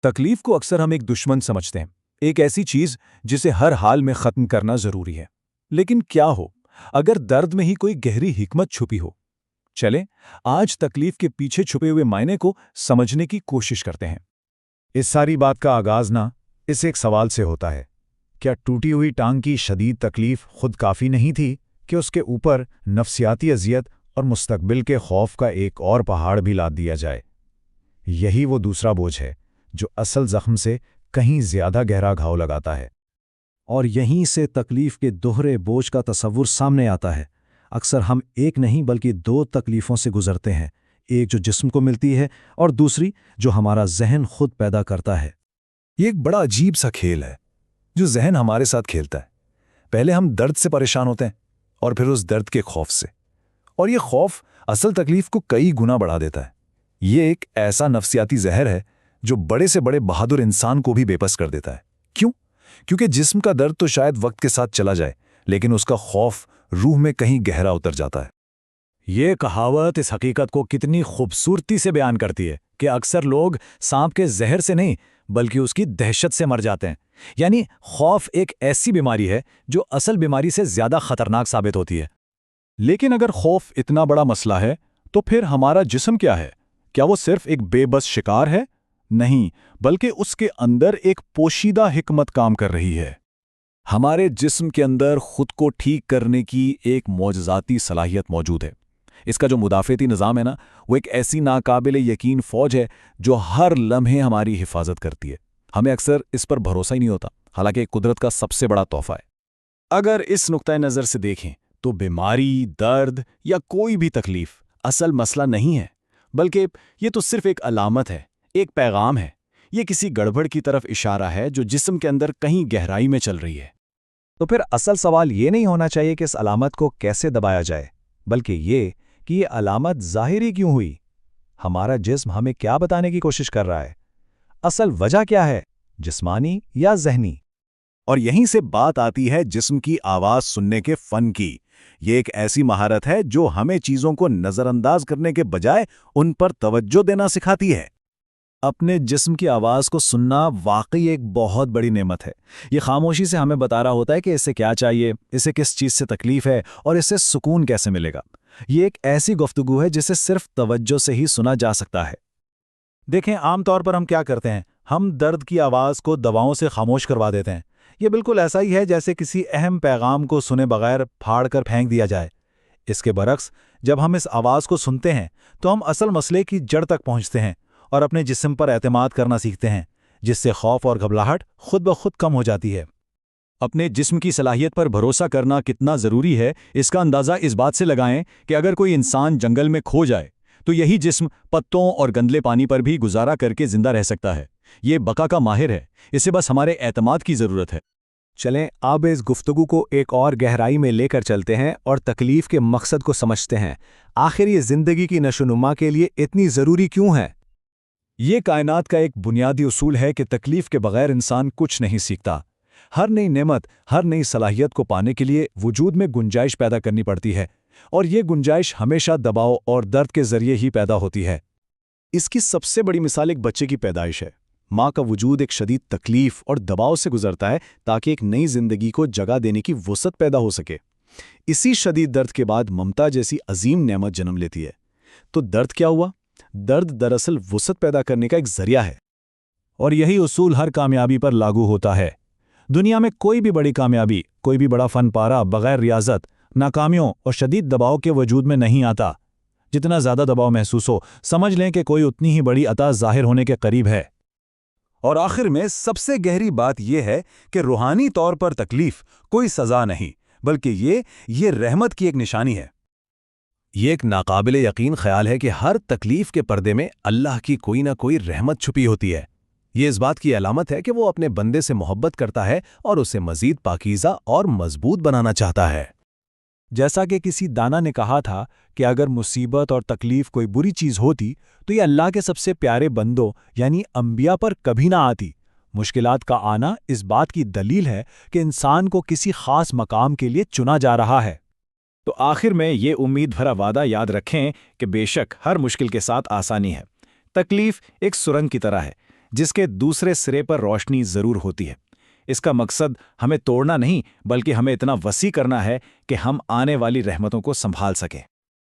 تکلیف کو اکثر ہم ایک دشمن سمجھتے ہیں، ایک ایسی چیز جسے ہر حال میں ختم کرنا ضروری ہے۔ لیکن کیا ہو اگر درد میں ہی کوئی گہری حکمت چھپی ہو؟ چلیں آج تکلیف کے پیچھے چھپے ہوئے معنی کو سمجھنے کی کوشش کرتے ہیں۔ اس ساری بات کا آغاز اس ایک سوال سے ہوتا ہے، کیا ٹوٹی ہوئی ٹانگ کی شدید تکلیف خود کافی نہیں تھی کہ اس کے اوپر نفسیاتی اذیت اور مستقبل کے خوف کا ایک اور پہاڑ بھی لاد دیا جائے؟ یہی وہ دوسرا بوجھ ہے جو اصل زخم سے کہیں زیادہ گہرا گھاؤ لگاتا ہے۔ اور یہیں سے تکلیف کے دوہرے بوجھ کا تصور سامنے آتا ہے۔ اکثر ہم ایک نہیں بلکہ دو تکلیفوں سے گزرتے ہیں، ایک جو جسم کو ملتی ہے اور دوسری جو ہمارا ذہن خود پیدا کرتا ہے۔ یہ ایک بڑا عجیب سا کھیل ہے جو ذہن ہمارے ساتھ کھیلتا ہے۔ پہلے ہم درد سے پریشان ہوتے ہیں اور پھر اس درد کے خوف سے، اور یہ خوف اصل تکلیف کو کئی گنا بڑھا دیتا ہے۔ یہ ایک ایسا نفسیاتی زہر ہے جو بڑے سے بڑے بہادر انسان کو بھی بے بس کر دیتا ہے۔ کیوں؟ کیونکہ جسم کا درد تو شاید وقت کے ساتھ چلا جائے، لیکن اس کا خوف روح میں کہیں گہرا اتر جاتا ہے۔ یہ کہاوت اس حقیقت کو کتنی خوبصورتی سے بیان کرتی ہے کہ اکثر لوگ سانپ کے زہر سے نہیں بلکہ اس کی دہشت سے مر جاتے ہیں۔ یعنی خوف ایک ایسی بیماری ہے جو اصل بیماری سے زیادہ خطرناک ثابت ہوتی ہے۔ لیکن اگر خوف اتنا بڑا مسئلہ ہے تو پھر ہمارا جسم کیا ہے؟ کیا وہ صرف ایک بے بس شکار ہے؟ نہیں، بلکہ اس کے اندر ایک پوشیدہ حکمت کام کر رہی ہے۔ ہمارے جسم کے اندر خود کو ٹھیک کرنے کی ایک معجزاتی صلاحیت موجود ہے۔ اس کا جو مدافعتی نظام ہے وہ ایک ایسی ناقابل یقین فوج ہے جو ہر لمحے ہماری حفاظت کرتی ہے۔ ہمیں اکثر اس پر بھروسہ ہی نہیں ہوتا، حالانکہ قدرت کا سب سے بڑا تحفہ ہے۔ اگر اس نقطۂ نظر سے دیکھیں تو بیماری، درد یا کوئی بھی تکلیف اصل مسئلہ نہیں ہے، بلکہ یہ تو صرف ایک علامت ہے، ایک پیغام ہے۔ یہ کسی گڑبڑ کی طرف اشارہ ہے جو جسم کے اندر کہیں گہرائی میں چل رہی ہے۔ تو پھر اصل سوال یہ نہیں ہونا چاہیے کہ اس علامت کو کیسے دبایا جائے، بلکہ یہ کہ یہ علامت ظاہری کیوں ہوئی؟ ہمارا جسم ہمیں کیا بتانے کی کوشش کر رہا ہے؟ اصل وجہ کیا ہے، جسمانی یا ذہنی؟ اور یہیں سے بات آتی ہے جسم کی آواز سننے کے فن کی۔ یہ ایک ایسی مہارت ہے جو ہمیں چیزوں کو نظر انداز کرنے کے بجائے ان پر توجہ دینا سکھاتی ہے۔ اپنے جسم کی آواز کو سننا واقعی ایک بہت بڑی نعمت ہے۔ یہ خاموشی سے ہمیں بتا رہا ہوتا ہے کہ اسے کیا چاہیے، اسے کس چیز سے تکلیف ہے اور اسے سکون کیسے ملے گا۔ یہ ایک ایسی گفتگو ہے جسے صرف توجہ سے ہی سنا جا سکتا ہے۔ دیکھیں، عام طور پر ہم کیا کرتے ہیں؟ ہم درد کی آواز کو دواؤں سے خاموش کروا دیتے ہیں۔ یہ بالکل ایسا ہی ہے جیسے کسی اہم پیغام کو سنے بغیر پھاڑ کر پھینک دیا جائے۔ اس کے برعکس، جب ہم اس آواز کو سنتے ہیں تو ہم اصل مسئلے کی جڑ تک پہنچتے ہیں اور اپنے جسم پر اعتماد کرنا سیکھتے ہیں، جس سے خوف اور گھبراہٹ خود بخود کم ہو جاتی ہے۔ اپنے جسم کی صلاحیت پر بھروسہ کرنا کتنا ضروری ہے، اس کا اندازہ اس بات سے لگائیں کہ اگر کوئی انسان جنگل میں کھو جائے تو یہی جسم پتوں اور گندلے پانی پر بھی گزارا کر کے زندہ رہ سکتا ہے۔ یہ بقا کا ماہر ہے، اسے بس ہمارے اعتماد کی ضرورت ہے۔ چلیں اب اس گفتگو کو ایک اور گہرائی میں لے کر چلتے ہیں اور تکلیف کے مقصد کو سمجھتے ہیں۔ آخر یہ زندگی کی نشوونما کے لیے اتنی ضروری کیوں ہے؟ یہ کائنات کا ایک بنیادی اصول ہے کہ تکلیف کے بغیر انسان کچھ نہیں سیکھتا۔ ہر نئی نعمت، ہر نئی صلاحیت کو پانے کے لیے وجود میں گنجائش پیدا کرنی پڑتی ہے، اور یہ گنجائش ہمیشہ دباؤ اور درد کے ذریعے ہی پیدا ہوتی ہے۔ اس کی سب سے بڑی مثال ایک بچے کی پیدائش ہے۔ ماں کا وجود ایک شدید تکلیف اور دباؤ سے گزرتا ہے تاکہ ایک نئی زندگی کو جگہ دینے کی وسعت پیدا ہو سکے۔ اسی شدید درد کے بعد ممتا جیسی عظیم نعمت جنم لیتی ہے۔ تو درد کیا ہوا؟ درد دراصل وسعت پیدا کرنے کا ایک ذریعہ ہے۔ اور یہی اصول ہر کامیابی پر لاگو ہوتا ہے۔ دنیا میں کوئی بھی بڑی کامیابی، کوئی بھی بڑا فن پارہ بغیر ریاضت، ناکامیوں اور شدید دباؤ کے وجود میں نہیں آتا۔ جتنا زیادہ دباؤ محسوس ہو، سمجھ لیں کہ کوئی اتنی ہی بڑی عطا ظاہر ہونے کے قریب ہے۔ اور آخر میں سب سے گہری بات یہ ہے کہ روحانی طور پر تکلیف کوئی سزا نہیں، بلکہ یہ رحمت کی ایک نشانی ہے۔ یہ ایک ناقابل یقین خیال ہے کہ ہر تکلیف کے پردے میں اللہ کی کوئی نہ کوئی رحمت چھپی ہوتی ہے۔ یہ اس بات کی علامت ہے کہ وہ اپنے بندے سے محبت کرتا ہے اور اسے مزید پاکیزہ اور مضبوط بنانا چاہتا ہے۔ جیسا کہ کسی دانا نے کہا تھا کہ اگر مصیبت اور تکلیف کوئی بری چیز ہوتی تو یہ اللہ کے سب سے پیارے بندوں یعنی انبیاء پر کبھی نہ آتی۔ مشکلات کا آنا اس بات کی دلیل ہے کہ انسان کو کسی خاص مقام کے لیے چنا جا رہا ہے۔ تو آخر میں یہ امید بھرا وعدہ یاد رکھیں کہ بے شک ہر مشکل کے ساتھ آسانی ہے۔ تکلیف ایک سرنگ کی طرح ہے، جس کے دوسرے سرے پر روشنی ضرور ہوتی ہے۔ اس کا مقصد ہمیں توڑنا نہیں بلکہ ہمیں اتنا وسیع کرنا ہے کہ ہم آنے والی رحمتوں کو سنبھال سکیں۔